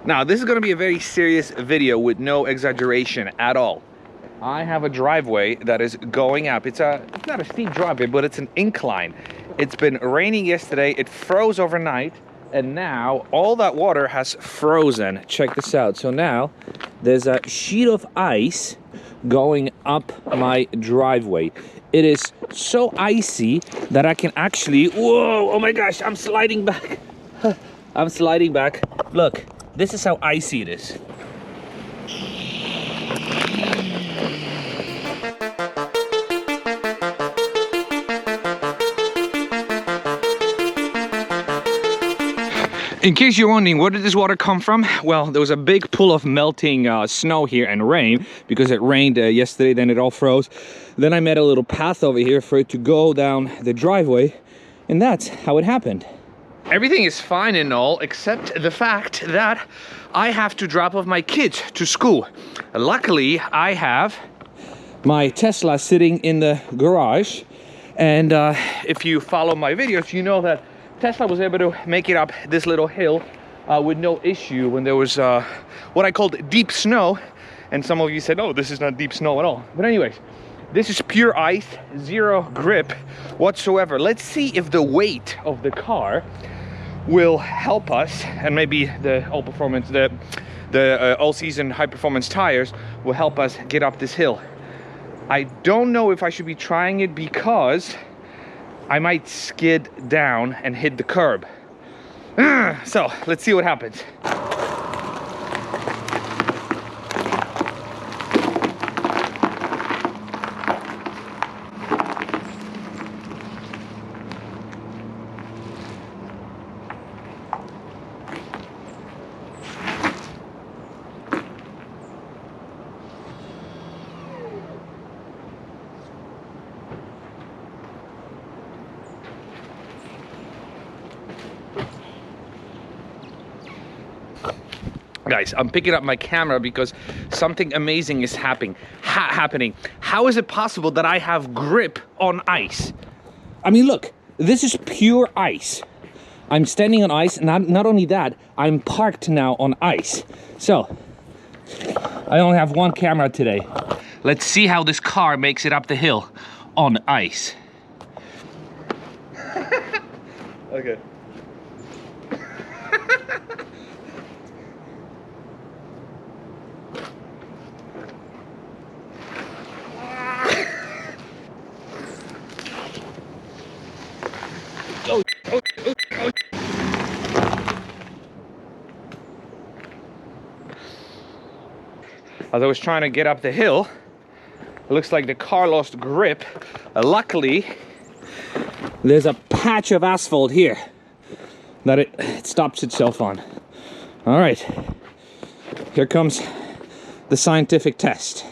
Now, this is going to be a very serious video with no exaggeration at all. I have a driveway that is going up. It's not a steep driveway, but it's an incline. It's been raining yesterday. It froze overnight, and now all that water has frozen. Check this out. So now there's a sheet of ice going up my driveway. It is so icy that I can actually, whoa, oh my gosh, I'm sliding back. I'm sliding back. Look. This is how icy it is. In case you're wondering, where did this water come from? Well, there was a big pool of melting snow here and rain, because it rained yesterday, then it all froze. Then I made a little path over here for it to go down the driveway, and that's how it happened. Everything is fine and all, except the fact that I have to drop off my kids to school. Luckily, I have my Tesla sitting in the garage. And if you follow my videos, you know that Tesla was able to make it up this little hill with no issue when there was what I called deep snow. And some of you said, oh, this is not deep snow at all. But anyways, this is pure ice, zero grip whatsoever. Let's see if the weight of the car will help us, and maybe the all-performance, the all-season high-performance tires will help us get up this hill. I don't know if I should be trying it because I might skid down and hit the curb. So let's see what happens. Guys, I'm picking up my camera because something amazing is happening. How is it possible that I have grip on ice? I mean, look, this is pure ice. I'm standing on ice. Not only that, I'm parked now on ice. So, I only have one camera today. Let's see how this car makes it up the hill on ice. Okay. As I was trying to get up the hill, it looks like the car lost grip. Luckily, there's a patch of asphalt here that it stops itself on. All right, here comes the scientific test.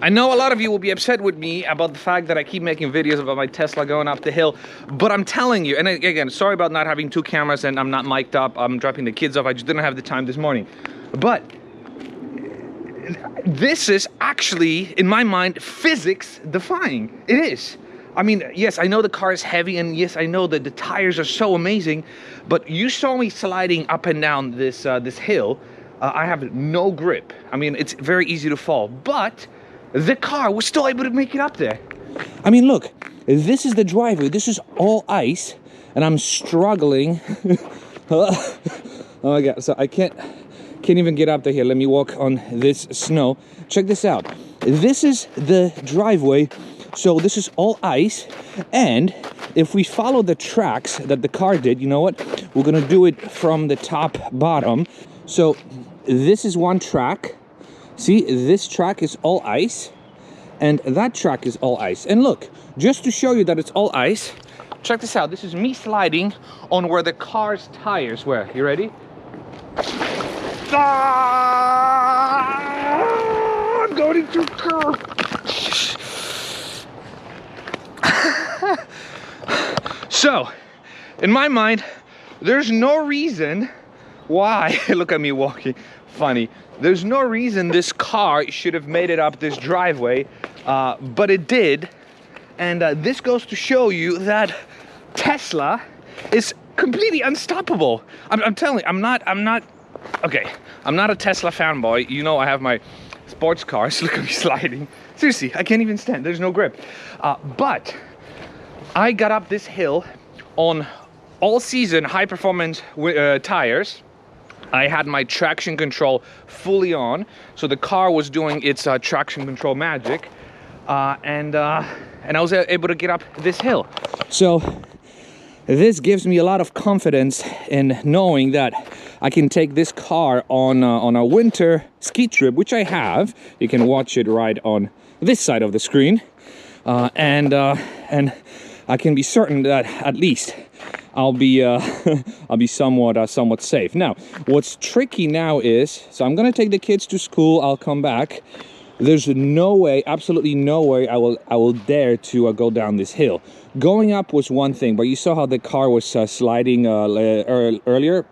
I know a lot of you will be upset with me about the fact that I keep making videos about my Tesla going up the hill, but I'm telling you, and again, sorry about not having two cameras and I'm not mic'd up, I'm dropping the kids off, I just didn't have the time this morning. But this is actually, in my mind, physics defying. It is. I mean, yes, I know the car is heavy, and yes, I know that the tires are so amazing, but you saw me sliding up and down this hill. I have no grip. I mean, it's very easy to fall, but the car was still able to make it up there. I mean, look, this is the driveway. This is all ice, and I'm struggling. Oh my God, so I can't even get up there here. Let me walk on this snow. Check this out. This is the driveway, so this is all ice, and if we follow the tracks that the car did, you know what? We're gonna do it from the top bottom. So this is one track. See, this track is all ice, and that track is all ice. And look, just to show you that it's all ice, check this out. This is me sliding on where the car's tires were. You ready? Ah! starting to turn. So, in my mind, there's no reason why, look at me walking, funny. There's no reason this car should have made it up this driveway, but it did. And this goes to show you that Tesla is completely unstoppable. I'm telling you, I'm not okay, I'm not a Tesla fanboy. You know, I have my sports cars. Look at me sliding. Seriously, I can't even stand. There's no grip. But I got up this hill on all-season high-performance tires. I had my traction control fully on, so the car was doing its traction control magic, and I was able to get up this hill. So this gives me a lot of confidence in knowing that I can take this car on a winter ski trip, which I have. You can watch it right on this side of the screen, and I can be certain that at least I'll be somewhat safe. Now, what's tricky now is, so I'm gonna take the kids to school. I'll come back. There's no way, absolutely no way I will dare to go down this hill. Going up was one thing, but you saw how the car was sliding earlier.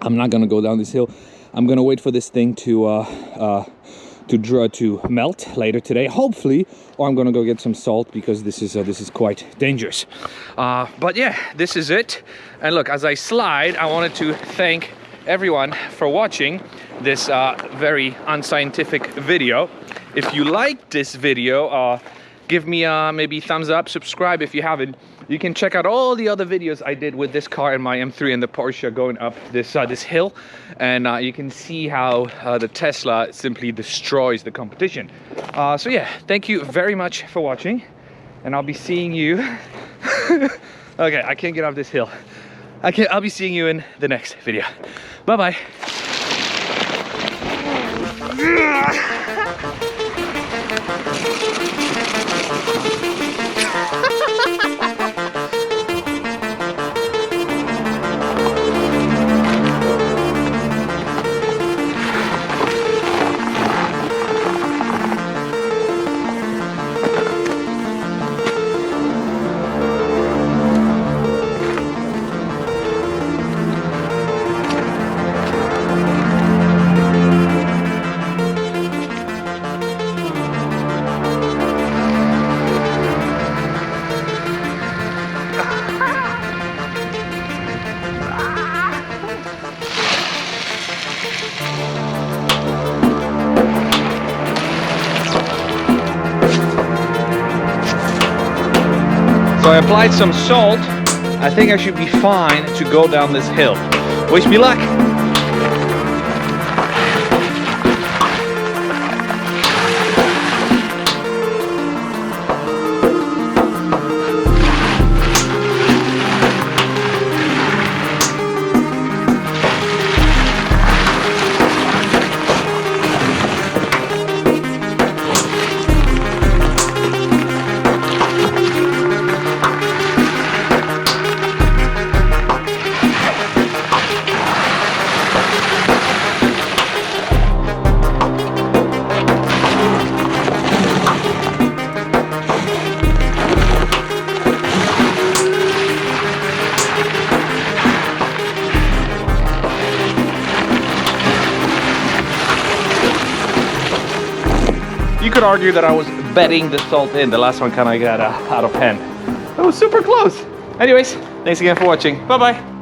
I'm not gonna go down this hill. I'm gonna wait for this thing to melt later today, hopefully, or I'm gonna go get some salt because this is quite dangerous. But yeah, this is it. And look, as I slide, I wanted to thank everyone for watching this very unscientific video. If you liked this video, give me maybe thumbs up, subscribe if you haven't. You can check out all the other videos I did with this car and my M3 and the Porsche going up this hill, and you can see how the Tesla simply destroys the competition. So yeah, thank you very much for watching, and I'll be seeing you. Okay, I can't get up this hill. I'll be seeing you in the next video. Bye bye. So I applied some salt. I think I should be fine to go down this hill. Wish me luck. You could argue that I was betting the salt in. The last one kind of got out of hand. That was super close. Anyways, thanks again for watching. Bye-bye.